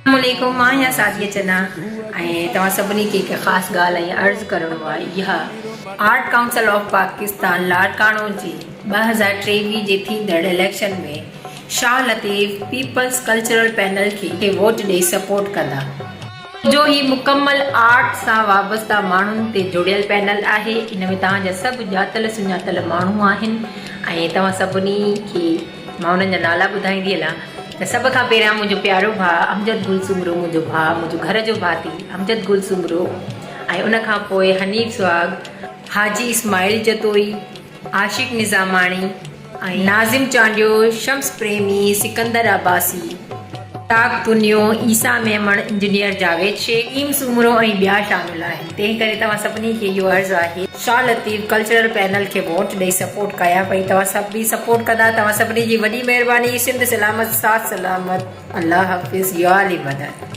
अस्सलामुअलैकुम, मां या सादिया चना ऐं तव्हां सभिनी खे हिकु ख़ासि ॻाल्हि ऐं अर्ज़ु करिणो आहे। इहा art council of Pakistan Larkana जी 2023 जे थींदड़ इलेक्शन में Shah Latif people's cultural panel खे वोट ॾेई सपोर्ट कंदा। जो ही मुकमल आर्ट सां वाबस्ता माण्हुनि ते जुड़ियल पैनल आहे। इन में तव्हांजा सभु ॼातल सुञातल माण्हू आहिनि ऐं तव्हां सभिनी खे मां उन्हनि जा नाला ॿुधाईंदी हलां त सभ खां पहिरियां मुंहिंजो प्यारो भाउ अमजद गुलसूमरो, मुंहिंजो भाउ, मुंहिंजो घर जो भाती अमजद गुलसूमरो, ऐं उनखां पोइ हनीफ़ सुहाग, हाजी इस्माइल जतोई, आशिक़ निज़ामाणी ऐं नाज़िम चांडियो, शम्स प्रेमी, सिकंदर अब्बासी, ताक पुनियो, ईसा मेमण, इंजीनियर जावेद शेख, ईम सूमरो ऐं ॿिया शामिल आहिनि। तंहिं करे तव्हां सभिनी खे इहो अर्ज़ु आहे शाह लतीफ़ कल्चरल पैनल खे वोट ॾेई सपोर्ट कया पई। तव्हां सभु बि सपोर्ट कंदा। तव्हां सभिनी जी वॾी महिरबानी। सिंध सलामत, साथ सलामत। अल्लाह हाफ़िज़। या अली मदद।